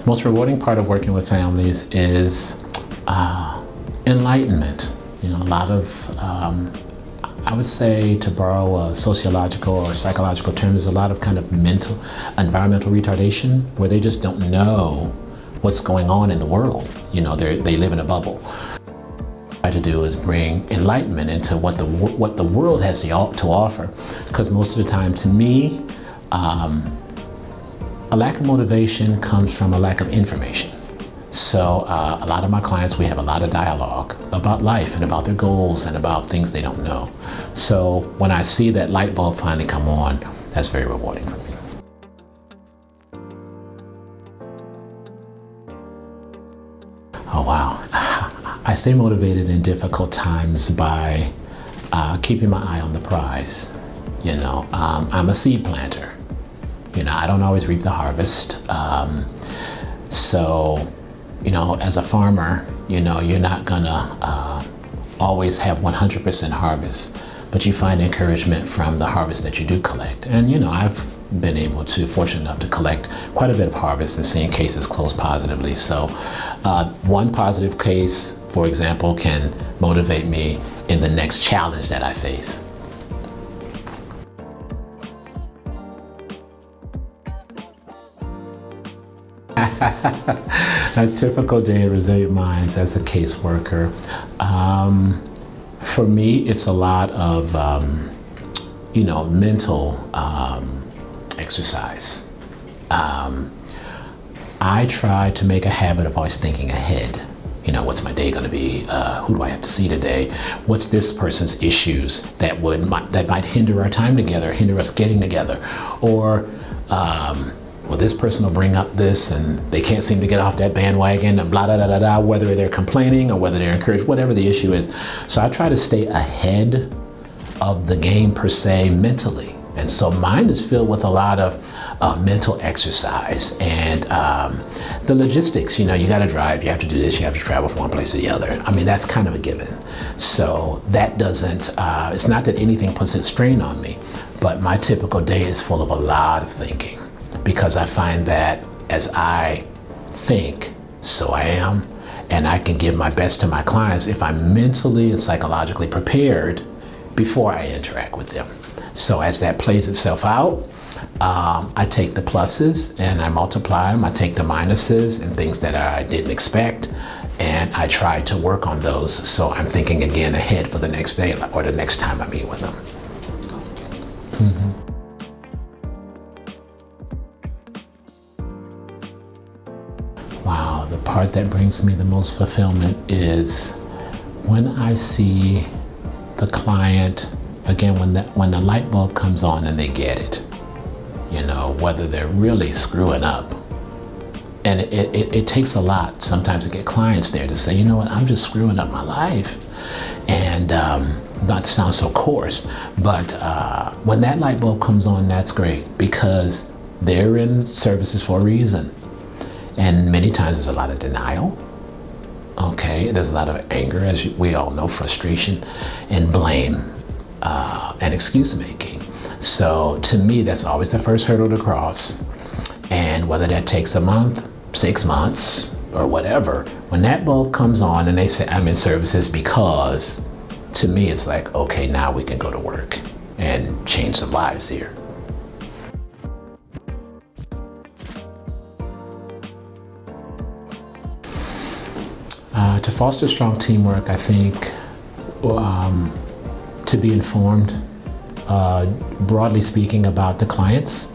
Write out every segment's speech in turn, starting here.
Most rewarding part of working with families is enlightenment. You know, a lot of, I would say, to borrow a sociological or psychological term, there's a lot of kind of environmental retardation where they just don't know what's going on in the world. You know, they live in a bubble. What I try to do is bring enlightenment into what the world has to offer, because most of the time, to me, a lack of motivation comes from a lack of information. So a lot of my clients, we have a lot of dialogue about life and about their goals and about things they don't know. So when I see that light bulb finally come on, that's very rewarding for me. Oh wow. I stay motivated in difficult times by keeping my eye on the prize. You know, I'm a seed planter. You know, I don't always reap the harvest. So, you know, as a farmer, you know, you're not gonna always have 100% harvest, but you find encouragement from the harvest that you do collect. And, you know, I've been fortunate enough to collect quite a bit of harvest and seeing cases close positively. So one positive case, for example, can motivate me in the next challenge that I face. A typical day in Resilient Minds as a caseworker. For me, it's a lot of, you know, mental exercise. I try to make a habit of always thinking ahead. You know, what's my day going to be? Who do I have to see today? What's this person's issues that might hinder our time together, hinder us getting together? Or, well, this person will bring up this and they can't seem to get off that bandwagon and blah, blah, blah, blah, blah, whether they're complaining or whether they're encouraged, whatever the issue is. So I try to stay ahead of the game per se mentally. And so mine is filled with a lot of mental exercise and the logistics. You know, you got to drive, you have to do this, you have to travel from one place to the other. I mean, that's kind of a given. So that doesn't, it's not that anything puts a strain on me, but my typical day is full of a lot of thinking. Because I find that as I think, so I am, and I can give my best to my clients if I'm mentally and psychologically prepared before I interact with them. So as that plays itself out, I take the pluses and I multiply them. I take the minuses and things that I didn't expect, and I try to work on those so I'm thinking again ahead for the next day or the next time I meet with them. Awesome. Mm-hmm. Wow, the part that brings me the most fulfillment is when I see the client, again, when the light bulb comes on and they get it, you know, whether they're really screwing up. And it takes a lot sometimes to get clients there to say, you know what, I'm just screwing up my life. And not to sound so coarse, but when that light bulb comes on, that's great because they're in services for a reason. And many times there's a lot of denial. Okay, there's a lot of anger, as we all know, frustration and blame and excuse making. So to me, that's always the first hurdle to cross. And whether that takes a month, 6 months, or whatever, when that bulb comes on and they say, I'm in services because, to me, it's like, okay, now we can go to work and change some lives here. To foster strong teamwork, I think to be informed, broadly speaking, about the clients,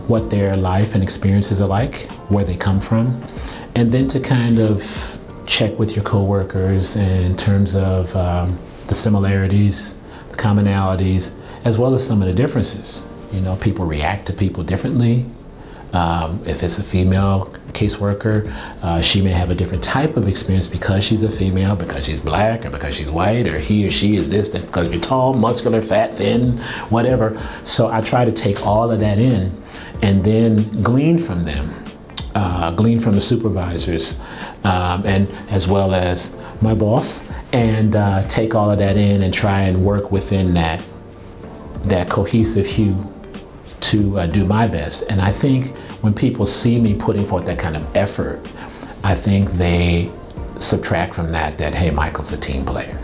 what their life and experiences are like, where they come from, and then to kind of check with your coworkers in terms of the similarities, the commonalities, as well as some of the differences. You know, people react to people differently. If it's a female caseworker, she may have a different type of experience because she's a female, because she's black, or because she's white, or he or she is this, that, because you're tall, muscular, fat, thin, whatever. So I try to take all of that in and then glean from them, glean from the supervisors, and as well as my boss, and take all of that in and try and work within that cohesive hue to do my best. And I think when people see me putting forth that kind of effort, I think they subtract from that, hey, Michael's a team player.